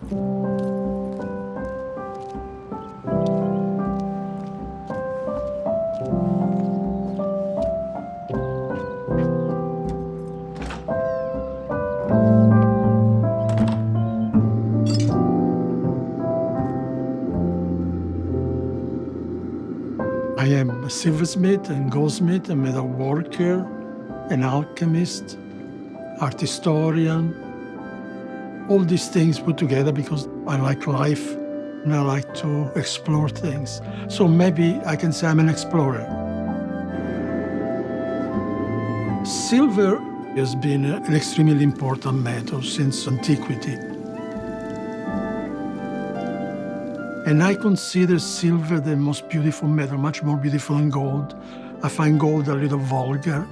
I am a silversmith and goldsmith, a metalworker, an alchemist, art historian, all these things put together because I like life and I like to explore things. So maybe I can say I'm an explorer. Silver has been an extremely important metal since antiquity. And I consider silver the most beautiful metal, much more beautiful than gold. I find gold a little vulgar.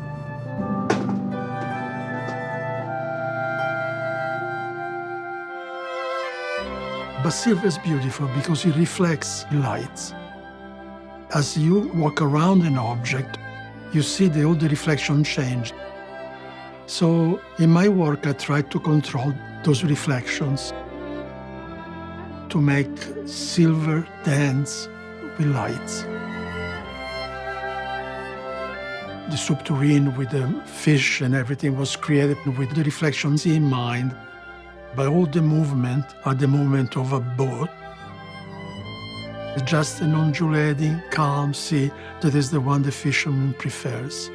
But silver is beautiful because it reflects light. As you walk around an object, you see all the reflection change. So in my work, I try to control those reflections to make silver dance with lights. The soup tureen with the fish and everything was created with the reflections in mind. But all the movement are the movement of a boat. It's just an undulating, calm sea that is the one the fisherman prefers.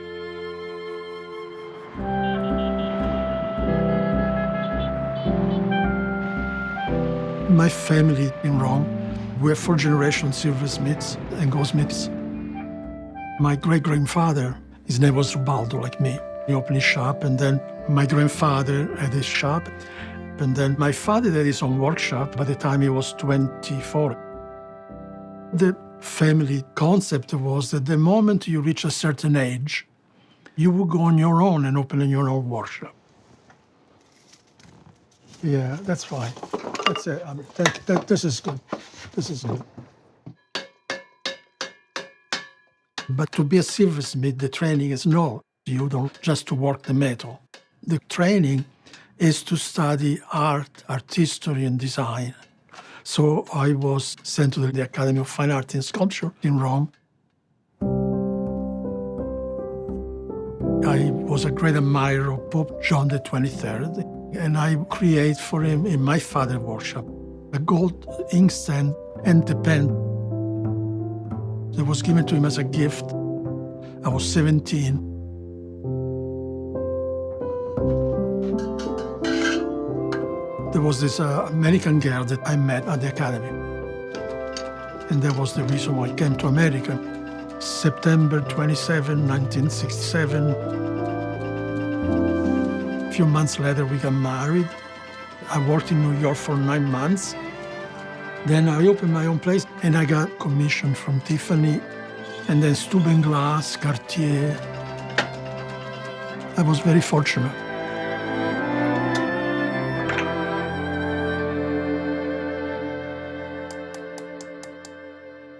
My family in Rome, we're 4th-generation silversmiths and goldsmiths. My great-grandfather, his name was Ubaldo, like me. He opened his shop, and then my grandfather had his shop. And then my father had his own workshop by the time he was 24. The family concept was that the moment you reach a certain age, you will go on your own and open your own workshop. Yeah, that's fine. That's it. I mean, this is good. This is good. But to be a silversmith, the training is no. You don't just to work the metal. The training is to study art history, and design. So I was sent to the Academy of Fine Art and Sculpture in Rome. I was a great admirer of Pope John the 23rd, and I create for him in my father's workshop a gold inkstand and the pen that was given to him as a gift. I was 17. There was this American girl that I met at the academy. And that was the reason why I came to America. September 27, 1967. A few months later, we got married. I worked in New York for 9 months. Then I opened my own place, and I got commission from Tiffany, and then Stubinglass, Cartier. I was very fortunate.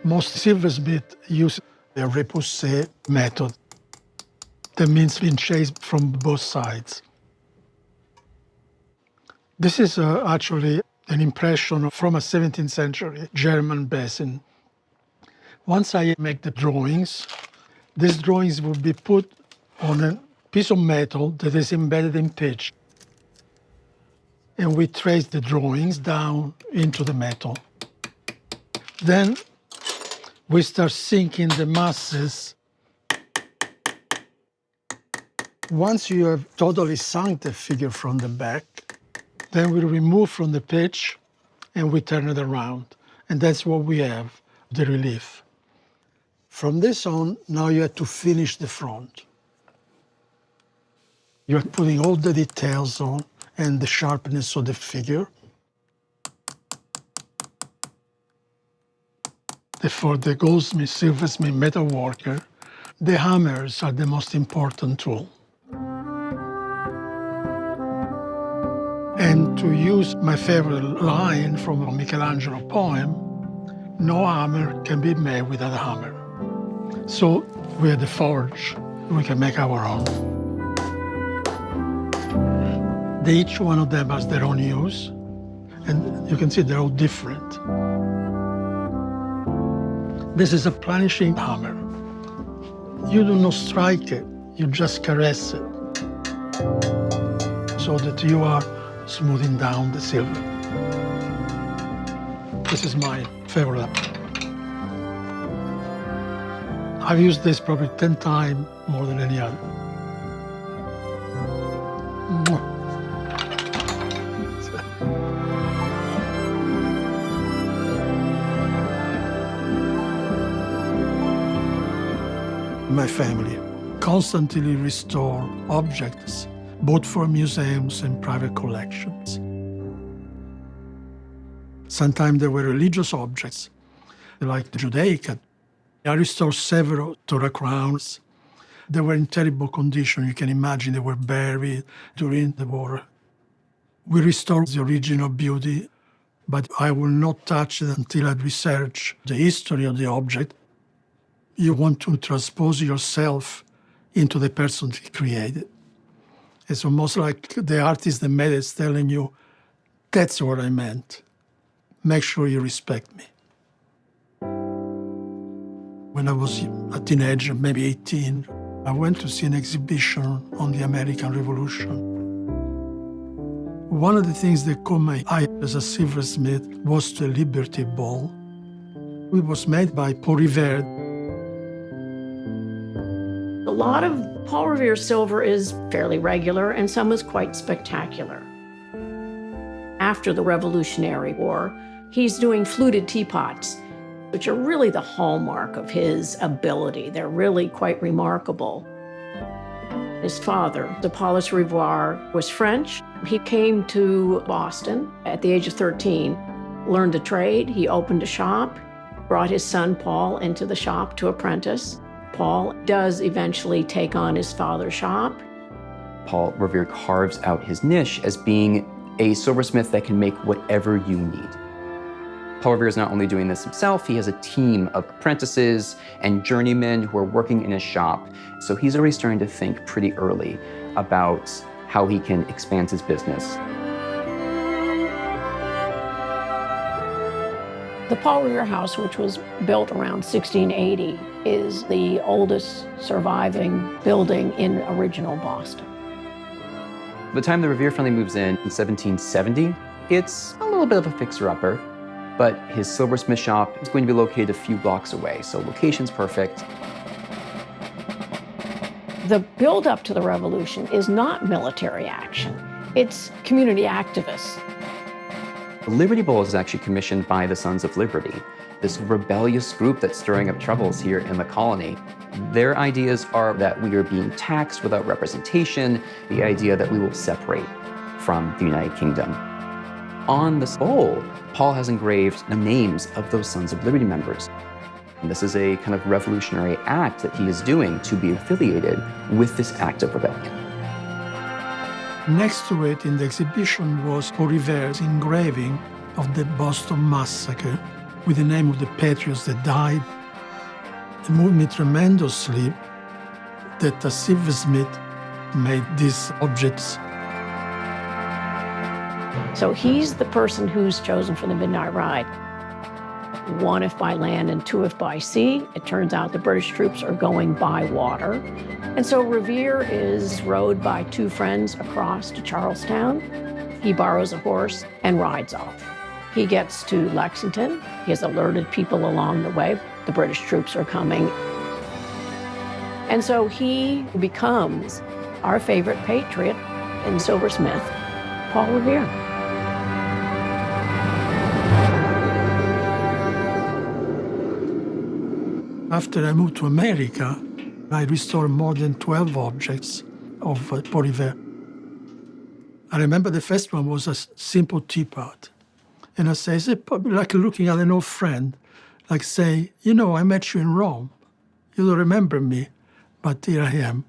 Most silversmiths use the repoussé method. That means being chased from both sides. This is actually an impression from a 17th century German basin. Once I make the drawings, these drawings will be put on a piece of metal that is embedded in pitch. And we trace the drawings down into the metal. Then we start sinking the masses. Once you have totally sunk the figure from the back, then we remove from the pitch and we turn it around. And that's what we have, the relief. From this on, now you have to finish the front. You're putting all the details on and the sharpness of the figure. For the goldsmith, silversmith, metalworker, the hammers are the most important tool. And to use my favorite line from a Michelangelo poem, no hammer can be made without a hammer. So we have the forge, we can make our own. Each one of them has their own use, and You can see they're all different. This is a planishing hammer. You do not strike it, you just caress it so that you are smoothing down the silver. This is my favorite. I've used this probably 10 times more than any other. My family constantly restore objects, both for museums and private collections. Sometimes there were religious objects, like the Judaica. I restored several Torah crowns. They were in terrible condition. You can imagine they were buried during the war. We restored the original beauty, but I will not touch it until I research the history of the object. You want to transpose yourself into the person that created. It's almost like the artist that made it is telling you, that's what I meant. Make sure you respect me. When I was a teenager, maybe 18, I went to see an exhibition on the American Revolution. One of the things that caught my eye as a silversmith was the Liberty Ball. It was made by Paul Revere. A lot of Paul Revere silver is fairly regular, and some is quite spectacular. After the Revolutionary War, he's doing fluted teapots, which are really the hallmark of his ability. They're really quite remarkable. His father, Paul Revere, was French. He came to Boston at the age of 13, learned a trade. He opened a shop, brought his son Paul into the shop to apprentice. Paul does eventually take on his father's shop. Paul Revere carves out his niche as being a silversmith that can make whatever you need. Paul Revere is not only doing this himself, he has a team of apprentices and journeymen who are working in his shop. So he's already starting to think pretty early about how he can expand his business. The Paul Revere House, which was built around 1680, is the oldest surviving building in original Boston. By the time the Revere family moves in 1770, it's a little bit of a fixer-upper, but his silversmith shop is going to be located a few blocks away, so location's perfect. The build-up to the revolution is not military action. It's community activists. The Liberty Bowl is actually commissioned by the Sons of Liberty, this rebellious group that's stirring up troubles here in the colony. Their ideas are that we are being taxed without representation, the idea that we will separate from the United Kingdom. On this bowl, Paul has engraved the names of those Sons of Liberty members. And this is a kind of revolutionary act that he is doing to be affiliated with this act of rebellion. Next to it in the exhibition was Paul Revere's engraving of the Boston Massacre with the name of the patriots that died. It moved me tremendously that a silversmith made these objects. So he's the person who's chosen for the Midnight Ride. 1 if by land and 2 if by sea. It turns out the British troops are going by water. And so Revere is rowed by 2 friends across to Charlestown. He borrows a horse and rides off. He gets to Lexington. He has alerted people along the way. The British troops are coming. And so he becomes our favorite patriot and silversmith, Paul Revere. After I moved to America, I restored more than 12 objects of Paul Revere. I remember the first one was a simple teapot. And I say, it's probably like looking at an old friend, like say, you know, I met you in Rome. You don't remember me, but here I am.